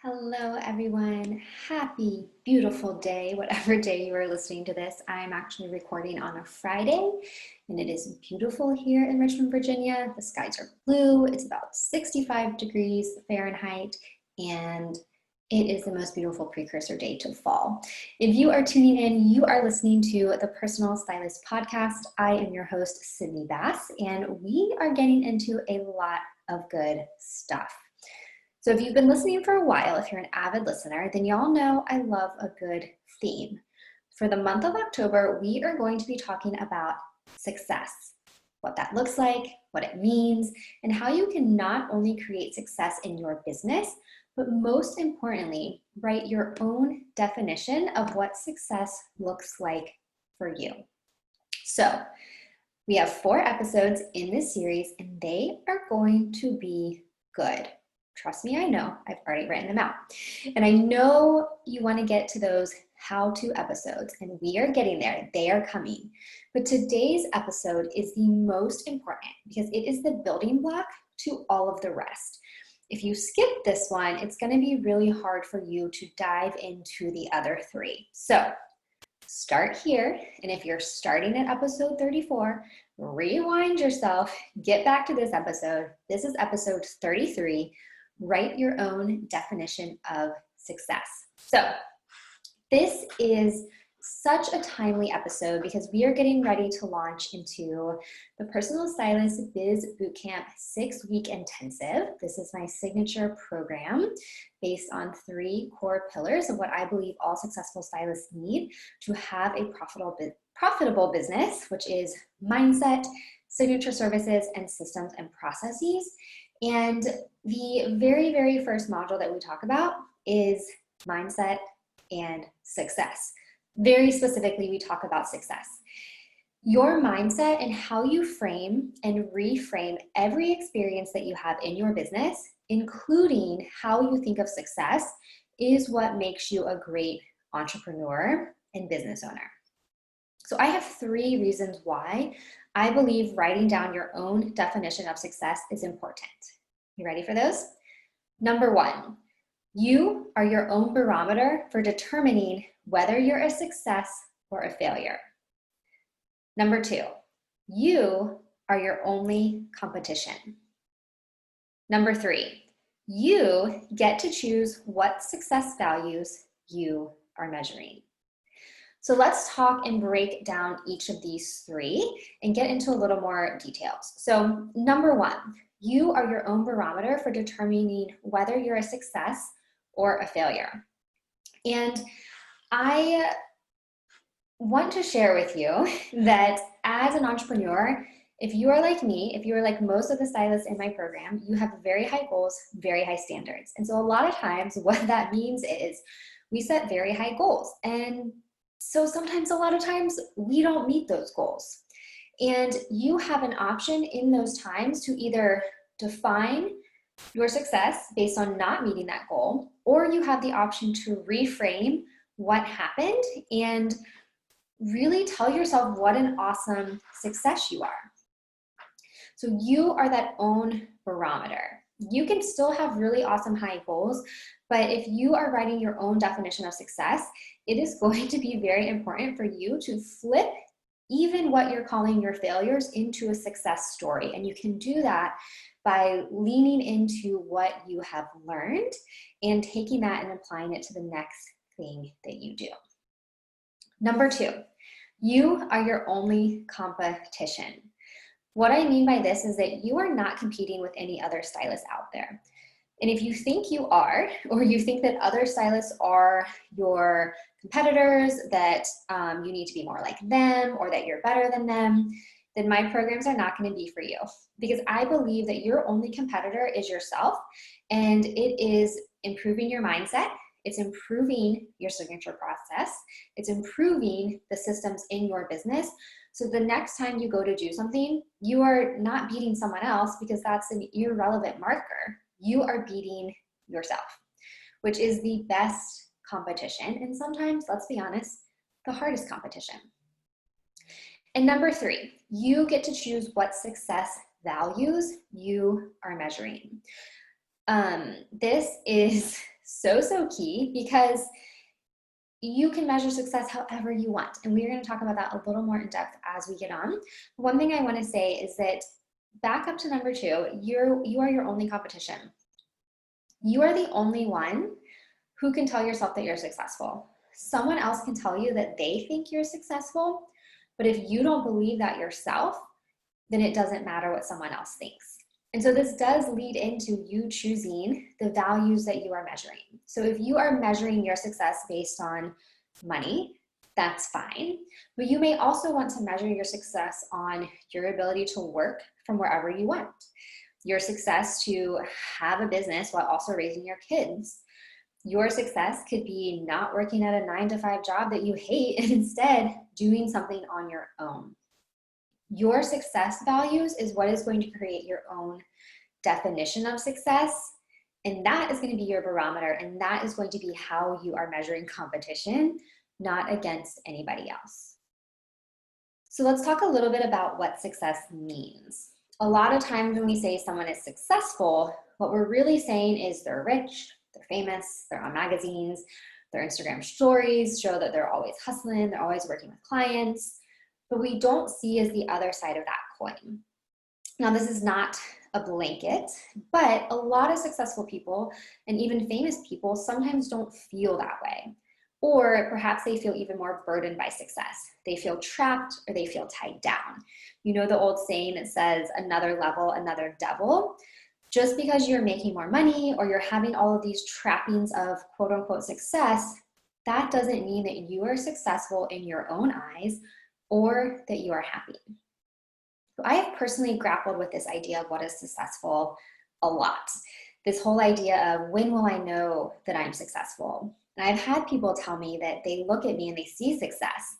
Hello, everyone. Happy, beautiful day, whatever day you are listening to this. I'm actually recording on a Friday, and it is beautiful here in Richmond, Virginia. The skies are blue. It's about 65 degrees Fahrenheit, and it is the most beautiful precursor day to fall. If you are tuning in, you are listening to the Personal Stylist Podcast. I am your host, Sydney Bass, and we are getting into a lot of good stuff. So if you've been listening for a while, if you're an avid listener, then y'all know I love a good theme. For the month of October, we are going to be talking about success, what that looks like, what it means, and how you can not only create success in your business, but most importantly, write your own definition of what success looks like for you. So we have 4 episodes in this series, and they are going to be good. Trust me, I know. I've already written them out. And I know you want to get to those how-to episodes, and we are getting there. They are coming. But today's episode is the most important because it is the building block to all of the rest. If you skip this one, it's going to be really hard for you to dive into the other 3. So start here, and if you're starting at episode 34, rewind yourself, get back to this episode. This is episode 33. Write your own definition of success. So this is such a timely episode because we are getting ready to launch into the Personal Stylist Biz Bootcamp 6-week intensive. This is my signature program based on 3 core pillars of what I believe all successful stylists need to have a profitable business, which is mindset, signature services, and systems and processes. And the very, very first module that we talk about is mindset and success. Very specifically, we talk about success. Your mindset and how you frame and reframe every experience that you have in your business, including how you think of success, is what makes you a great entrepreneur and business owner. So I have 3 reasons why I believe writing down your own definition of success is important. You ready for those? Number 1, you are your own barometer for determining whether you're a success or a failure. Number 2, you are your only competition. Number 3, you get to choose what success values you are measuring. So let's talk and break down each of these 3 and get into a little more details. So number 1, you are your own barometer for determining whether you're a success or a failure. And I want to share with you that as an entrepreneur, if you are like me, if you are like most of the stylists in my program, you have very high goals, very high standards. And so a lot of times what that means is we set very high goals. And so sometimes, a lot of times, we don't meet those goals. And you have an option in those times to either define your success based on not meeting that goal, or you have the option to reframe what happened and really tell yourself what an awesome success you are. So you are that own barometer. You can still have really awesome high goals, but if you are writing your own definition of success, it is going to be very important for you to flip even what you're calling your failures into a success story. And you can do that by leaning into what you have learned and taking that and applying it to the next thing that you do. Number 2, you are your only competition. What I mean by this is that you are not competing with any other stylists out there. And if you think you are, or you think that other stylists are your competitors, that you need to be more like them, or that you're better than them, then my programs are not going to be for you. Because I believe that your only competitor is yourself, and it is improving your mindset, it's improving your signature process, it's improving the systems in your business. So the next time you go to do something, you are not beating someone else because that's an irrelevant marker. You are beating yourself, which is the best competition. And sometimes, let's be honest, the hardest competition. And number 3, you get to choose what success values you are measuring. This is so, so key because you can measure success however you want. And we're going to talk about that a little more in depth as we get on. One thing I want to say is that back up to number 2, you are your only competition. You are the only one who can tell yourself that you're successful. Someone else can tell you that they think you're successful, but if you don't believe that yourself, then it doesn't matter what someone else thinks. And so this does lead into you choosing the values that you are measuring. So if you are measuring your success based on money, that's fine. But you may also want to measure your success on your ability to work from wherever you want, your success to have a business while also raising your kids. Your success could be not working at a 9-to-5 job that you hate and instead doing something on your own. Your success values is what is going to create your own definition of success. And that is going to be your barometer. And that is going to be how you are measuring competition, not against anybody else. So let's talk a little bit about what success means. A lot of times when we say someone is successful, what we're really saying is they're rich, they're famous, they're on magazines, their Instagram stories show that they're always hustling, they're always working with clients. But we don't see as the other side of that coin. Now, this is not a blanket, but a lot of successful people and even famous people sometimes don't feel that way. Or perhaps they feel even more burdened by success. They feel trapped or they feel tied down. You know the old saying that says, another level, another devil. Just because you're making more money or you're having all of these trappings of quote unquote success, that doesn't mean that you are successful in your own eyes or that you are happy. So I have personally grappled with this idea of what is successful a lot. This whole idea of when will I know that I'm successful? And I've had people tell me that they look at me and they see success.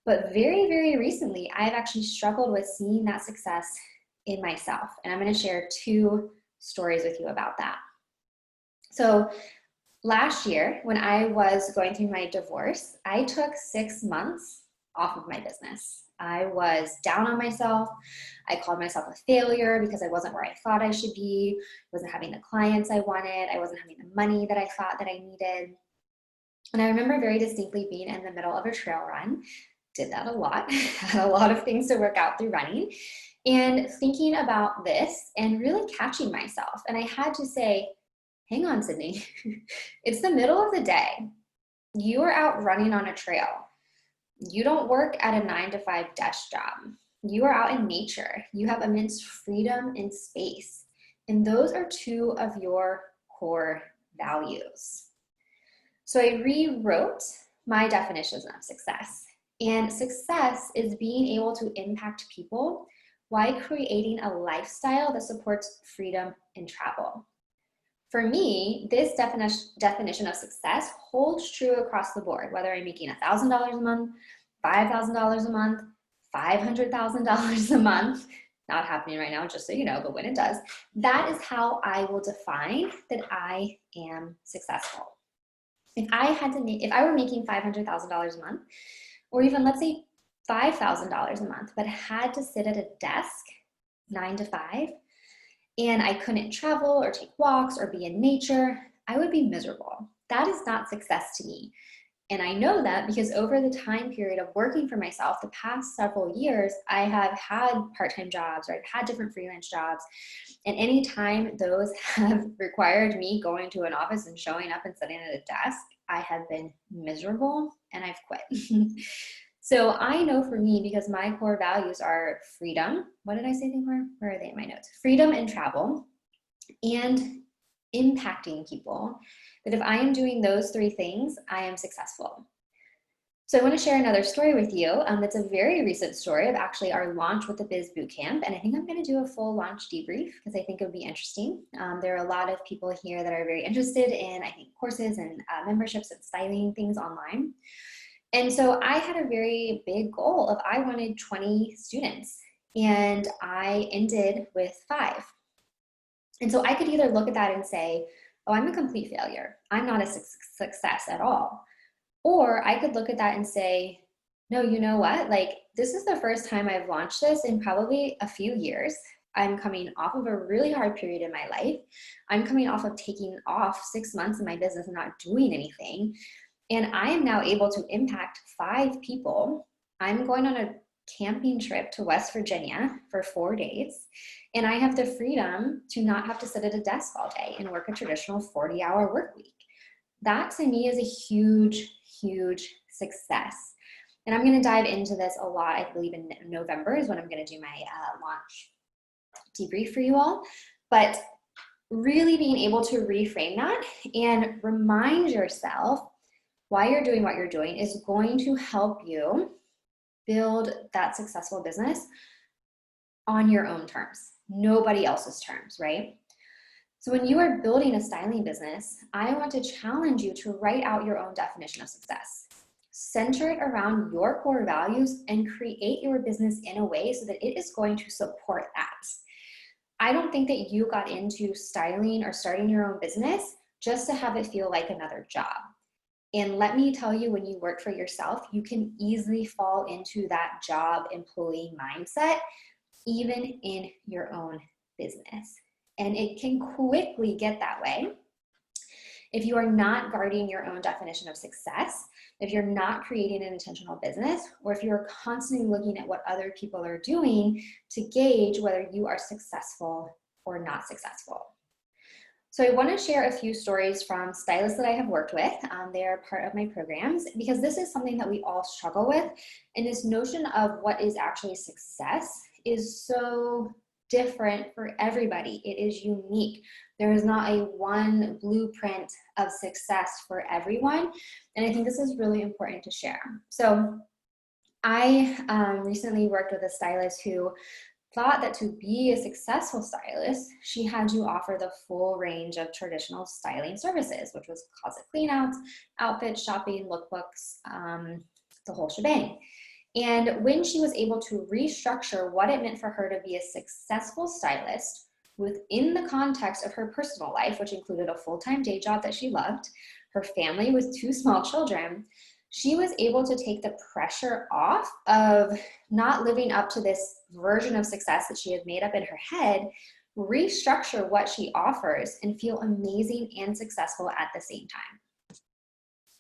But very, very recently, I've actually struggled with seeing that success in myself. And I'm going to share 2 stories with you about that. So last year, when I was going through my divorce, I took 6 months off of my business. I was down on myself. I called myself a failure because I wasn't where I thought I should be. I wasn't having the clients I wanted. I wasn't having the money that I thought that I needed. And I remember very distinctly being in the middle of a trail run. Did that a lot. Had a lot of things to work out through running. And thinking about this and really catching myself. And I had to say, hang on, Sydney. It's the middle of the day. You are out running on a trail. You don't work at a 9-to-5 desk job. You are out in nature. You have immense freedom and space. And those are 2 of your core values. So I rewrote my definitions of success. And success is being able to impact people while creating a lifestyle that supports freedom and travel. For me, this definition of success holds true across the board, whether I'm making $1,000 a month, $5,000 a month, $500,000 a month, not happening right now, just so you know, but when it does, that is how I will define that I am successful. If I were making $500,000 a month, or even let's say $5,000 a month, but had to sit at a desk 9 to 5, and I couldn't travel or take walks or be in nature, I would be miserable. That is not success to me. And I know that because over the time period of working for myself, the past several years, I have had part-time jobs or I've had different freelance jobs. And anytime those have required me going to an office and showing up and sitting at a desk, I have been miserable and I've quit. So I know for me, because my core values are freedom. What did I say they were? Where are they in my notes? Freedom and travel and impacting people, that if I am doing those 3 things, I am successful. So I want to share another story with you. It's a very recent story of actually our launch with the Biz Bootcamp. And I think I'm going to do a full launch debrief because I think it would be interesting. There are a lot of people here that are very interested in, I think, courses and memberships and styling things online. And so I had a very big goal of I wanted 20 students and I ended with 5. And so I could either look at that and say, oh, I'm a complete failure. I'm not a success at all. Or I could look at that and say, no, you know what? Like, this is the first time I've launched this in probably a few years. I'm coming off of a really hard period in my life. I'm coming off of taking off 6 months in my business and not doing anything. And I am now able to impact 5 people. I'm going on a camping trip to West Virginia for 4 days. And I have the freedom to not have to sit at a desk all day and work a traditional 40-hour work week. That to me is a huge, huge success. And I'm going to dive into this a lot. I believe in November is when I'm going to do my launch debrief for you all. But really being able to reframe that and remind yourself why you're doing what you're doing is going to help you build that successful business on your own terms, nobody else's terms, right? So when you are building a styling business, I want to challenge you to write out your own definition of success. Center it around your core values and create your business in a way so that it is going to support that. I don't think that you got into styling or starting your own business just to have it feel like another job. And let me tell you, when you work for yourself, you can easily fall into that job employee mindset, even in your own business. And it can quickly get that way if you are not guarding your own definition of success, if you're not creating an intentional business, or if you're constantly looking at what other people are doing to gauge whether you are successful or not successful. So I want to share a few stories from stylists that I have worked with. They are part of my programs because this is something that we all struggle with. And this notion of what is actually success is so different for everybody. It is unique. There is not a one blueprint of success for everyone. And I think this is really important to share. So I recently worked with a stylist who thought that to be a successful stylist, she had to offer the full range of traditional styling services, which was closet cleanouts, outfits, shopping, lookbooks, the whole shebang. And when she was able to restructure what it meant for her to be a successful stylist within the context of her personal life, which included a full-time day job that she loved, her family with 2 small children, she was able to take the pressure off of not living up to this version of success that she had made up in her head, restructure what she offers, and feel amazing and successful at the same time.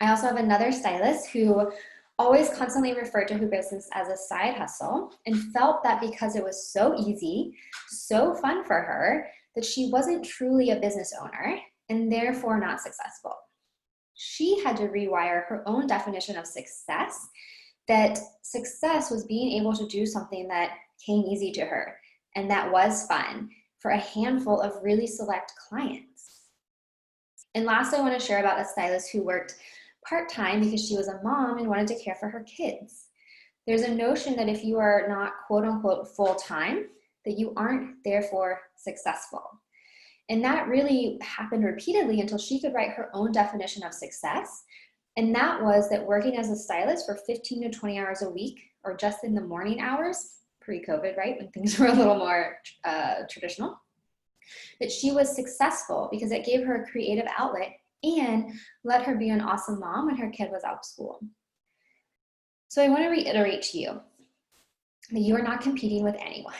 I also have another stylist who always constantly referred to her business as a side hustle and felt that because it was so easy, so fun for her, that she wasn't truly a business owner and therefore not successful. She had to rewire her own definition of success, that success was being able to do something that came easy to her and that was fun for a handful of really select clients. And last, I want to share about a stylist who worked part-time because she was a mom and wanted to care for her kids. There's a notion that if you are not quote unquote full-time, that you aren't therefore successful. And that really happened repeatedly until she could write her own definition of success. And that was that working as a stylist for 15 to 20 hours a week, or just in the morning hours, pre-COVID, right, when things were a little more traditional, that she was successful because it gave her a creative outlet and let her be an awesome mom when her kid was out of school. So I want to reiterate to you that you are not competing with anyone.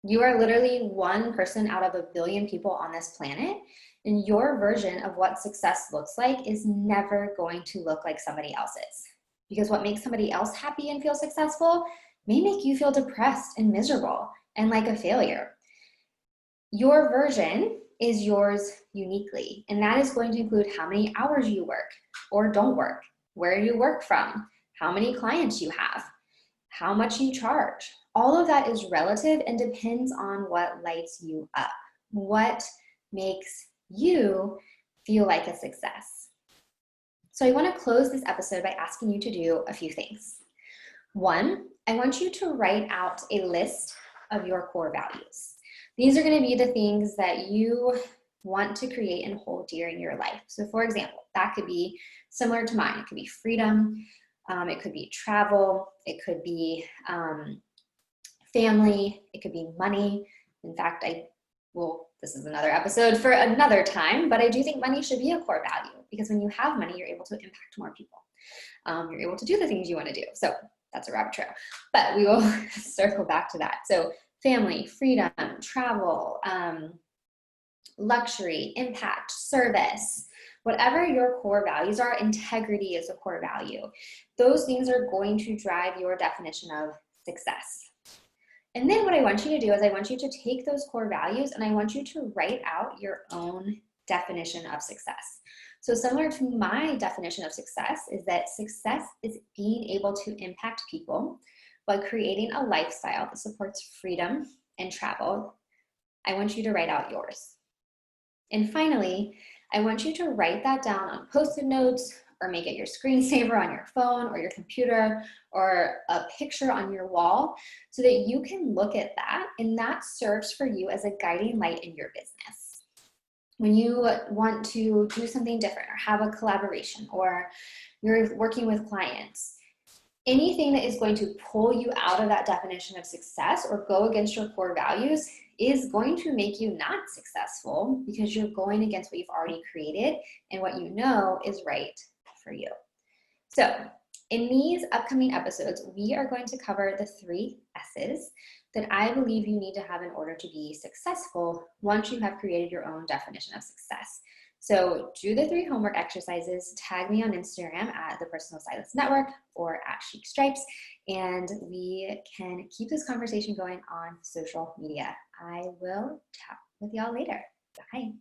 You are literally one person out of a billion people on this planet, and your version of what success looks like is never going to look like somebody else's. Because what makes somebody else happy and feel successful may make you feel depressed and miserable and like a failure. Your version is yours uniquely, and that is going to include how many hours you work or don't work, where you work from, how many clients you have, how much you charge. All of that is relative and depends on what lights you up, what makes you feel like a success. So I want to close this episode by asking you to do a few things. 1, I want you to write out a list of your core values. These are going to be the things that you want to create and hold dear in your life. So for example, that could be similar to mine. It could be freedom. It could be travel. It could be family. It could be money. In fact, this is another episode for another time, but I do think money should be a core value because when you have money, you're able to impact more people. You're able to do the things you want to do. So that's a rabbit trail, but we will circle back to that. So family, freedom, travel, luxury, impact, service, whatever your core values are. Integrity is a core value. Those things are going to drive your definition of success. And then what I want you to do is I want you to take those core values and I want you to write out your own definition of success. So similar to my definition of success is that success is being able to impact people by creating a lifestyle that supports freedom and travel. I want you to write out yours. And finally, I want you to write that down on Post-it notes or make it your screensaver on your phone or your computer or a picture on your wall so that you can look at that and that serves for you as a guiding light in your business. When you want to do something different or have a collaboration or you're working with clients, anything that is going to pull you out of that definition of success or go against your core values is going to make you not successful because you're going against what you've already created and what you know is right for you. So in these upcoming episodes, we are going to cover the 3 S's that I believe you need to have in order to be successful once you have created your own definition of success. So do the 3 homework exercises, tag me on Instagram at the Personal Stylist Network or at Chic Stripes, and we can keep this conversation going on social media. I will chat with y'all later. Bye.